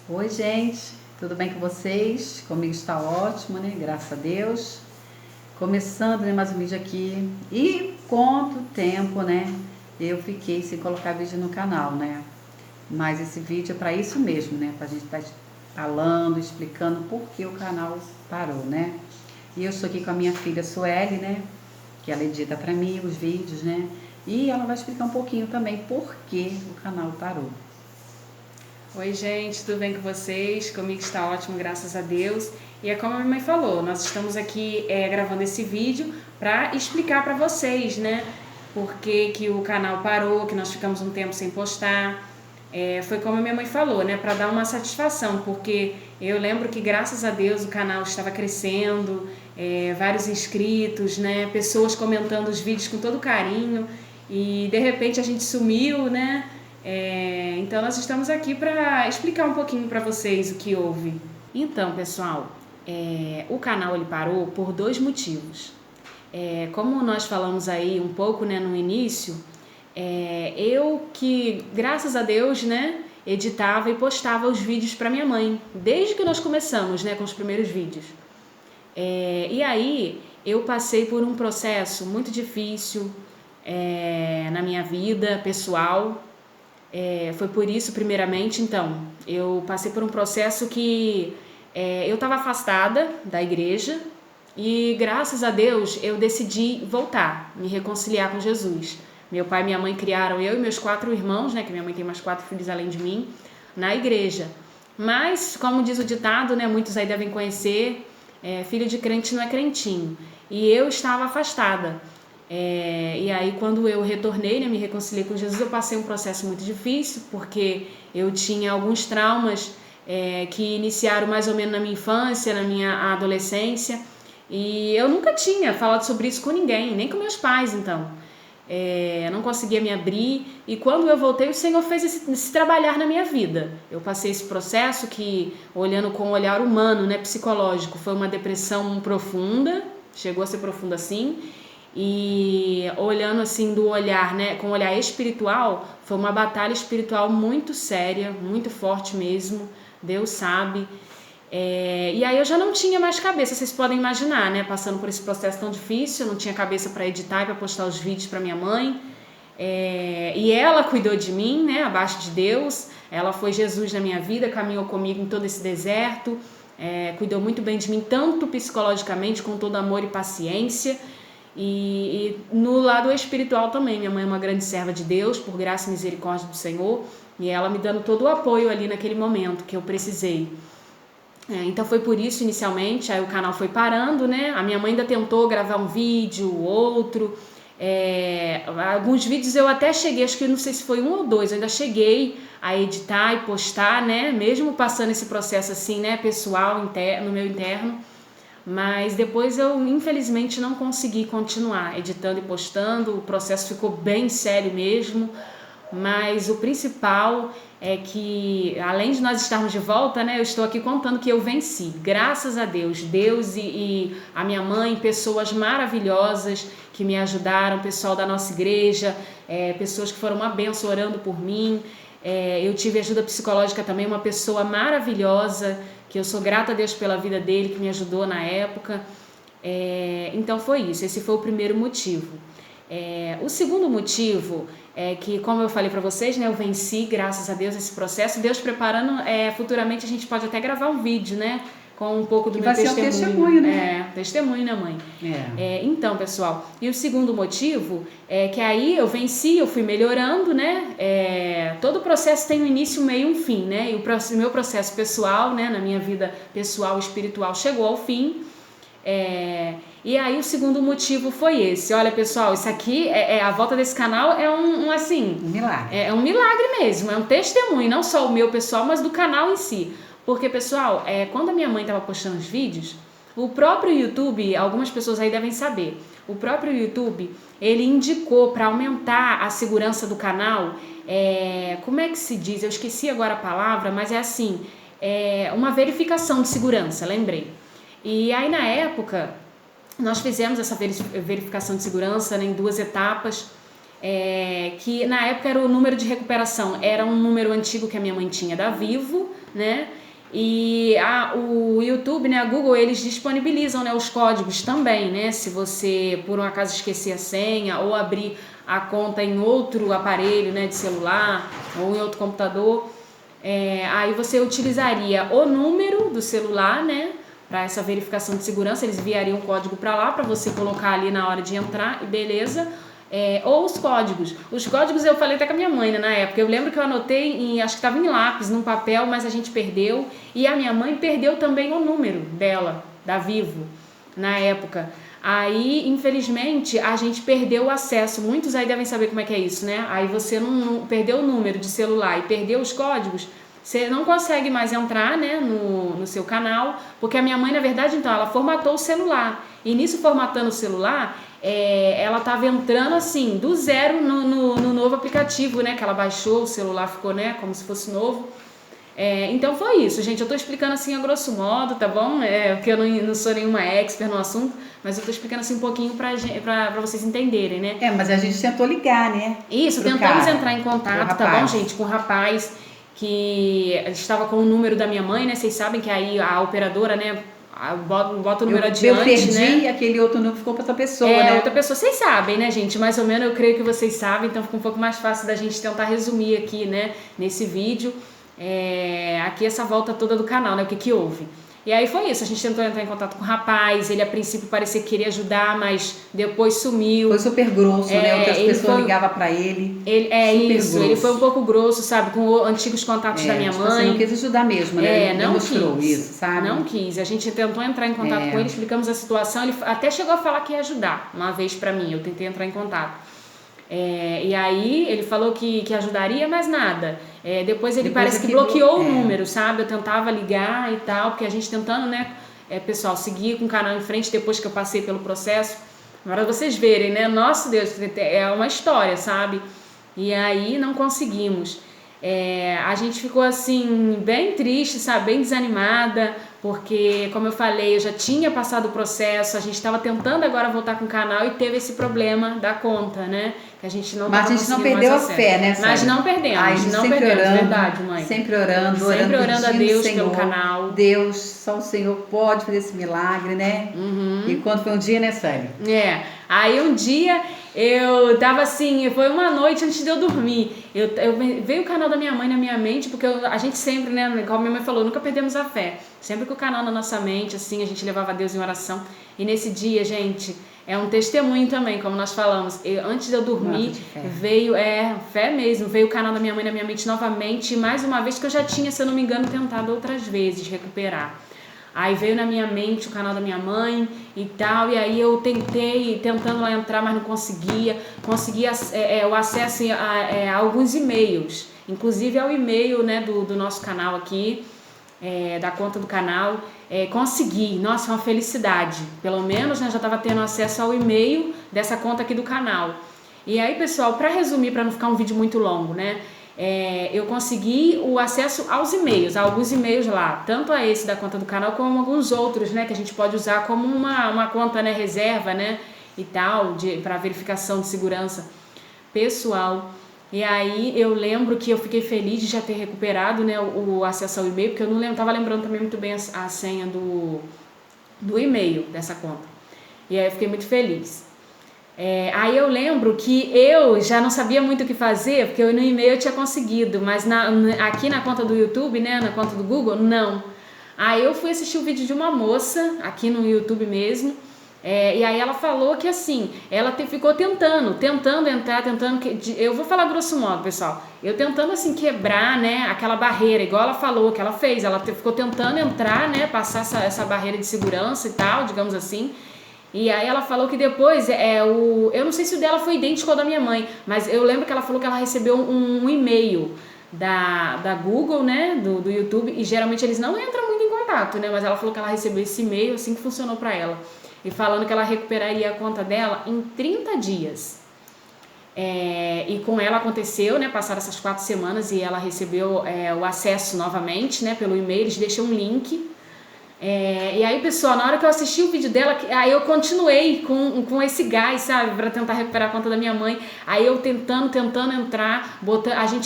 Oi, gente, tudo bem com vocês? Comigo está ótimo, né? Graças a Deus. Começando, né, mais um vídeo aqui. E quanto tempo, né? Eu fiquei sem colocar vídeo no canal, né? Mas esse vídeo é para isso mesmo, né? Pra gente estar falando, explicando por que o canal parou, né? E eu estou aqui com a minha filha Sueli, né? Que ela edita para mim os vídeos, né? E ela vai explicar um pouquinho também por que o canal parou. Oi, gente, tudo bem com vocês? Comigo está ótimo, graças a Deus. E é como a minha mãe falou, nós estamos aqui gravando esse vídeo para explicar para vocês, né? Por que o canal parou, que nós ficamos um tempo sem postar. Foi como a minha mãe falou, né? Para dar uma satisfação, porque eu lembro que, graças a Deus, o canal estava crescendo, vários inscritos, né? Pessoas comentando os vídeos com todo carinho. E, de repente, a gente sumiu, né? Então nós estamos aqui para explicar um pouquinho para vocês o que houve. Então, pessoal, o canal ele parou por dois motivos. Como nós falamos aí um pouco, né, no início, eu que, graças a Deus, né, editava e postava os vídeos para minha mãe, desde que nós começamos, né, com os primeiros vídeos. E aí eu passei por um processo muito difícil na minha vida pessoal. Foi por isso, primeiramente, então, eu passei por um processo que eu estava afastada da igreja e, graças a Deus, eu decidi voltar, me reconciliar com Jesus. Meu pai e minha mãe criaram eu e meus 4 irmãos, né, que minha mãe tem mais 4 filhos além de mim, na igreja. Mas, como diz o ditado, né, muitos aí devem conhecer, filho de crente não é crentinho. E eu estava afastada. E aí quando eu retornei, né, me reconciliei com Jesus, eu passei um processo muito difícil, porque eu tinha alguns traumas que iniciaram mais ou menos na minha infância, na minha adolescência, e eu nunca tinha falado sobre isso com ninguém, nem com meus pais, então. Não conseguia me abrir, e quando eu voltei, o Senhor fez esse trabalhar na minha vida. Eu passei esse processo que, olhando com o olhar humano, né, psicológico, foi uma depressão profunda, chegou a ser profunda assim. E olhando assim do olhar, né, com o olhar espiritual, foi uma batalha espiritual muito séria, muito forte mesmo, Deus sabe. E aí eu já não tinha mais cabeça, vocês podem imaginar, né, passando por esse processo tão difícil, eu não tinha cabeça para editar e para postar os vídeos para minha mãe. E ela cuidou de mim, né, abaixo de Deus, ela foi Jesus na minha vida, caminhou comigo em todo esse deserto, cuidou muito bem de mim, tanto psicologicamente, com todo amor e paciência. E no lado espiritual também, minha mãe é uma grande serva de Deus, por graça e misericórdia do Senhor, e ela me dando todo o apoio ali naquele momento que eu precisei. Então foi por isso inicialmente, aí o canal foi parando, né? A minha mãe ainda tentou gravar um vídeo, outro. Alguns vídeos eu até cheguei, acho que não sei se foi 1 ou 2, eu ainda cheguei a editar e postar, né? Mesmo passando esse processo assim, né, pessoal, no meu interno. Mas depois eu infelizmente não consegui continuar editando e postando, o processo ficou bem sério mesmo, mas o principal é que, além de nós estarmos de volta, né, eu estou aqui contando que eu venci, graças a Deus, Deus e a minha mãe, pessoas maravilhosas que me ajudaram, pessoal da nossa igreja, pessoas que foram uma bênção orando por mim. Eu tive ajuda psicológica também, uma pessoa maravilhosa, que eu sou grata a Deus pela vida dele, que me ajudou na época. Então foi isso, esse foi o primeiro motivo. O segundo motivo é que, como eu falei para vocês, né, eu venci, graças a Deus, esse processo. Deus preparando, futuramente a gente pode até gravar um vídeo, né, com um pouco do meu testemunho. Vai ser um testemunho, né? Testemunho, né, mãe? Então, pessoal, e o segundo motivo é que aí eu venci, eu fui melhorando, né? Todo o processo tem um início, um meio e um fim, né? E o meu processo pessoal, né, na minha vida pessoal e espiritual, chegou ao fim. E aí o segundo motivo foi esse. Olha, pessoal, isso aqui a volta desse canal é um milagre. É um milagre mesmo, é um testemunho, não só o meu pessoal, mas do canal em si. Porque, pessoal, quando a minha mãe estava postando os vídeos, o próprio YouTube, algumas pessoas aí devem saber, o próprio YouTube, ele indicou para aumentar a segurança do canal, como é que se diz? Eu esqueci agora a palavra, mas é assim, uma verificação de segurança, lembrei. E aí, na época, nós fizemos essa verificação de segurança, né, em 2 etapas. que na época era o número de recuperação, era um número antigo que a minha mãe tinha da Vivo, né? E o YouTube, né, a Google, eles disponibilizam, né, os códigos também, né? Se você por um acaso esquecer a senha ou abrir a conta em outro aparelho, né, de celular ou em outro computador, aí você utilizaria o número do celular, né, para essa verificação de segurança. Eles enviariam um código para lá para você colocar ali na hora de entrar e beleza. Ou os códigos. Os códigos eu falei até com a minha mãe, né, na época. Eu lembro que eu anotei, acho que estava em lápis, num papel, mas a gente perdeu. E a minha mãe perdeu também o número dela, da Vivo, na época. Aí, infelizmente, a gente perdeu o acesso. Muitos aí devem saber como é que é isso, né? Aí você não perdeu o número de celular e perdeu os códigos, você não consegue mais entrar, né, no seu canal, porque a minha mãe, na verdade, então, ela formatou o celular. E nisso, formatando o celular, ela estava entrando assim, do zero no novo aplicativo, né, que ela baixou, o celular ficou, né, como se fosse novo. Então foi isso, gente. Eu tô explicando assim a grosso modo, tá bom? Porque eu não sou nenhuma expert no assunto, mas eu tô explicando assim um pouquinho pra vocês entenderem, né? Mas a gente tentou ligar, né? Isso, tentamos entrar em contato, tá bom, gente? Com o rapaz que estava com o número da minha mãe, né? Vocês sabem que aí a operadora, né, bota o número adiante, eu perdi, né? E aquele outro número ficou para outra pessoa, né? Outra pessoa. Vocês sabem, né, gente? Mais ou menos eu creio que vocês sabem, então fica um pouco mais fácil da gente tentar resumir aqui, né, nesse vídeo, aqui essa volta toda do canal, né, o que houve. E aí foi isso, a gente tentou entrar em contato com o rapaz, ele a princípio parecia que queria ajudar, mas depois sumiu. Foi super grosso, né? Outras pessoas ligavam pra ele. Ele foi um pouco grosso, sabe, com antigos contatos da minha mãe. Você não quis ajudar mesmo, né? Ele não demonstrou quis, isso, sabe? Não quis. A gente tentou entrar em contato com ele, explicamos a situação, ele até chegou a falar que ia ajudar uma vez pra mim, eu tentei entrar em contato. E aí ele falou que ajudaria, mas nada. Depois parece que bloqueou o número, sabe? Eu tentava ligar e tal, porque a gente tentando, né, pessoal, seguir com o canal em frente depois que eu passei pelo processo. Agora vocês verem, né? Nossa Deus, é uma história, sabe? E aí não conseguimos. A gente ficou assim, bem triste, sabe? Bem desanimada, porque, como eu falei, eu já tinha passado o processo, a gente estava tentando agora voltar com o canal e teve esse problema da conta, né? Que a gente não Mas a gente não perdeu a fé, né? Mas não perdemos, não perdemos, orando, verdade, mãe. Sempre orando a Deus pelo canal. Deus, só o Senhor pode fazer esse milagre, né? Uhum. E quando foi um dia, né, Sally? Aí um dia eu tava assim, foi uma noite antes de eu dormir. Veio o canal da minha mãe na minha mente, porque a gente sempre, né, como minha mãe falou, nunca perdemos a fé. Sempre com o canal na nossa mente, assim, a gente levava a Deus em oração. E nesse dia, gente, é um testemunho também, como nós falamos. Antes de eu dormir, veio, fé mesmo, veio o canal da minha mãe na minha mente novamente, mais uma vez que eu já tinha, se eu não me engano, tentado outras vezes recuperar. Aí veio na minha mente o canal da minha mãe e tal, e aí eu tentando lá entrar, mas não conseguia. Conseguia o acesso a alguns e-mails, inclusive ao e-mail, né, do nosso canal aqui, da conta do canal. Consegui, nossa, uma felicidade. Pelo menos, né, já estava tendo acesso ao e-mail dessa conta aqui do canal. E aí, pessoal, para resumir, para não ficar um vídeo muito longo, né? Eu consegui o acesso aos e-mails, a alguns e-mails lá, tanto a esse da conta do canal como alguns outros, né, que a gente pode usar como uma conta, né, reserva, né, e tal, para verificação de segurança pessoal. E aí eu lembro que eu fiquei feliz de já ter recuperado, né, o acesso ao e-mail, porque eu não estava lembrando também muito bem a senha do e-mail dessa conta. E aí eu fiquei muito feliz. Aí eu lembro que eu já não sabia muito o que fazer, porque no e-mail eu tinha conseguido, mas aqui na conta do YouTube, né, na conta do Google, não. Aí eu fui assistir o vídeo de uma moça, aqui no YouTube mesmo, e aí ela falou que assim, ela ficou tentando entrar, eu vou falar grosso modo, pessoal, eu tentando assim quebrar, né, aquela barreira, igual ela falou que ela fez, ela ficou tentando entrar, né, passar essa barreira de segurança e tal, digamos assim. E aí ela falou que depois, eu não sei se o dela foi idêntico ao da minha mãe, mas eu lembro que ela falou que ela recebeu um e-mail da Google, né, do YouTube, e geralmente eles não entram muito em contato, né, mas ela falou que ela recebeu esse e-mail, assim que funcionou pra ela, e falando que ela recuperaria a conta dela em 30 dias. E com ela aconteceu, né, passaram essas 4 semanas e ela recebeu o acesso novamente, né, pelo e-mail, eles deixam um link E aí, pessoal, na hora que eu assisti o vídeo dela, aí eu continuei com esse gás, sabe, pra tentar recuperar a conta da minha mãe. Aí eu tentando entrar,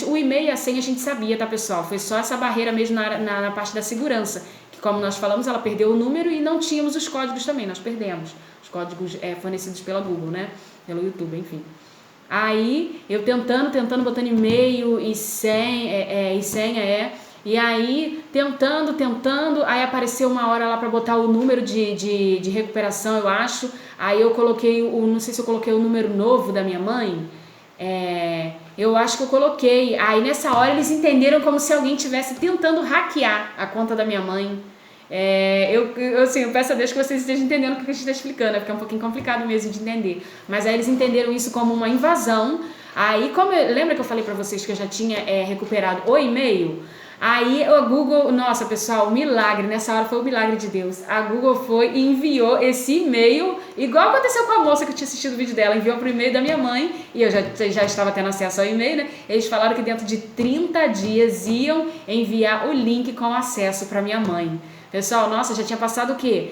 o e-mail e a senha a gente sabia, tá, pessoal? Foi só essa barreira mesmo na parte da segurança, que como nós falamos, ela perdeu o número e não tínhamos os códigos também, nós perdemos os códigos fornecidos pela Google, né, pelo YouTube, enfim. Aí eu tentando, botando e-mail e senha, e aí, tentando, aí apareceu uma hora lá pra botar o número de recuperação, eu acho. Aí eu coloquei, não sei se eu coloquei o número novo da minha mãe. Eu acho que eu coloquei. Aí nessa hora eles entenderam como se alguém estivesse tentando hackear a conta da minha mãe. Eu peço a Deus que vocês estejam entendendo o que a gente está explicando, porque é um pouquinho complicado mesmo de entender. Mas aí eles entenderam isso como uma invasão. Aí, lembra que eu falei pra vocês que eu já tinha recuperado o e-mail? Aí o Google, nossa pessoal, milagre, nessa hora foi o milagre de Deus. A Google foi e enviou esse e-mail, igual aconteceu com a moça que eu tinha assistido o vídeo dela, enviou pro e-mail da minha mãe, e eu já estava tendo acesso ao e-mail, né? Eles falaram que dentro de 30 dias iam enviar o link com acesso para minha mãe. Pessoal, nossa, já tinha passado o quê?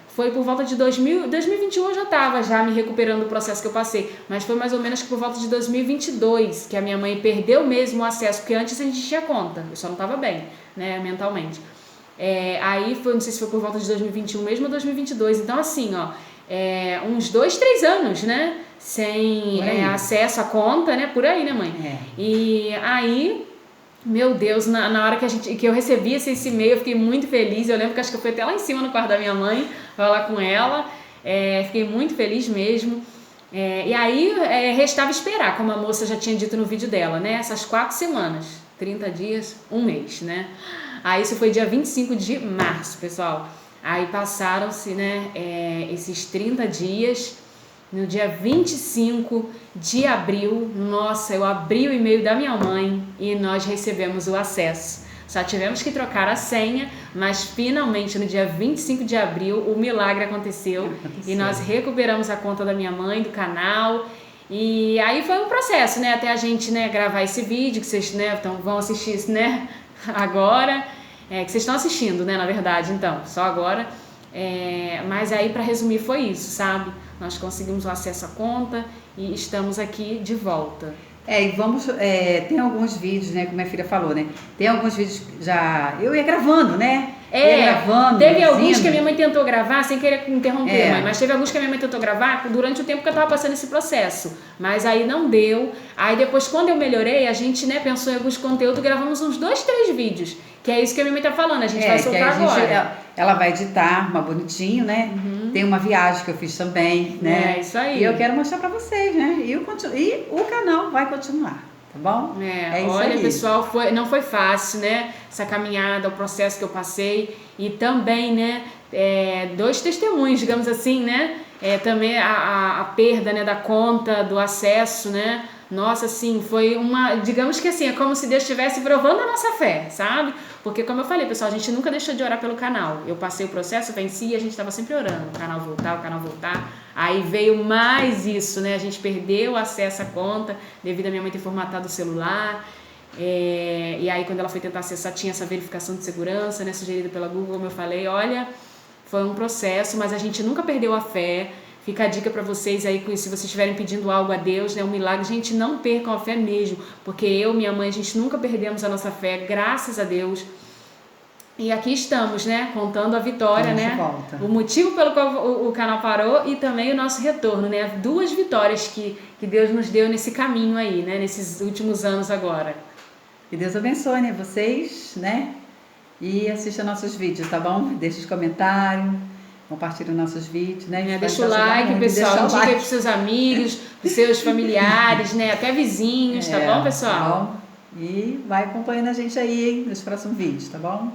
Foi por volta de 2021 eu já estava já me recuperando do processo que eu passei, mas foi mais ou menos que por volta de 2022 que a minha mãe perdeu mesmo o acesso, porque antes a gente tinha conta, eu só não estava bem, né, mentalmente. Aí foi, não sei se foi por volta de 2021 mesmo ou 2022, então assim, uns 2, 3 anos, né, sem acesso à conta, né, por aí, né, mãe? E aí... Meu Deus, na hora que eu recebi esse e-mail, eu fiquei muito feliz. Eu lembro que acho que eu fui até lá em cima no quarto da minha mãe, falar com ela. Fiquei muito feliz mesmo. E aí restava esperar, como a moça já tinha dito no vídeo dela, né? Essas 4 semanas, 30 dias, 1 mês, né? Aí isso foi dia 25 de março, pessoal. Aí passaram-se, né, esses 30 dias. No dia 25 de abril, nossa, eu abri o e-mail da minha mãe e nós recebemos o acesso. Só tivemos que trocar a senha, mas finalmente no dia 25 de abril o milagre aconteceu. E nós recuperamos a conta da minha mãe, do canal. E aí foi um processo, né, até a gente, né, gravar esse vídeo, que vocês, né, vão assistir isso, né, agora. Que vocês estão assistindo, né, na verdade, então, só agora. Mas aí, para resumir, foi isso, sabe? Nós conseguimos o acesso à conta e estamos aqui de volta. E vamos, tem alguns vídeos, né, como minha filha falou, né? Tem alguns vídeos já, eu ia gravando, né? Teve alguns que a minha mãe tentou gravar, sem querer interromper, mãe, mas teve alguns que a minha mãe tentou gravar durante o tempo que eu estava passando esse processo, mas aí não deu. Aí depois, quando eu melhorei, a gente, né, pensou em alguns conteúdos, gravamos uns 2, 3 vídeos, que é isso que a minha mãe tá falando, a gente vai soltar agora. Ela vai editar, uma bonitinho, né? Tem uma viagem que eu fiz também, né? Isso aí. E eu quero mostrar pra vocês, né? E o canal vai continuar, tá bom? Isso olha, aí. Pessoal, não foi fácil, né? Essa caminhada, o processo que eu passei. E também, né? 2 testemunhos, digamos assim, né? Também a perda, né, da conta, do acesso, né? Nossa, assim, foi digamos que assim, é como se Deus estivesse provando a nossa fé, sabe? Porque como eu falei, pessoal, a gente nunca deixou de orar pelo canal. Eu passei o processo, venci e a gente estava sempre orando. O canal voltar. Aí veio mais isso, né? A gente perdeu o acesso à conta devido a minha mãe ter formatado o celular. E aí quando ela foi tentar acessar, tinha essa verificação de segurança, né? Sugerida pela Google, como eu falei. Olha, foi um processo, mas a gente nunca perdeu a fé. Fica a dica para vocês aí, se vocês estiverem pedindo algo a Deus, né, um milagre, gente, não percam a fé mesmo, porque eu, minha mãe, a gente nunca perdemos a nossa fé, graças a Deus. E aqui estamos, né, contando a vitória, né, o motivo pelo qual o canal parou e também o nosso retorno, né, 2 vitórias que Deus nos deu nesse caminho aí, né, nesses últimos anos agora. Que Deus abençoe, né, vocês, né, e assista nossos vídeos, tá bom? Deixa os comentários. Compartilhe nossos vídeos, né? Deixa o like, pessoal. Indica aí pros seus amigos, pros seus familiares, né? Até vizinhos, tá bom, pessoal? Tá bom. E vai acompanhando a gente aí nos próximos vídeos, tá bom?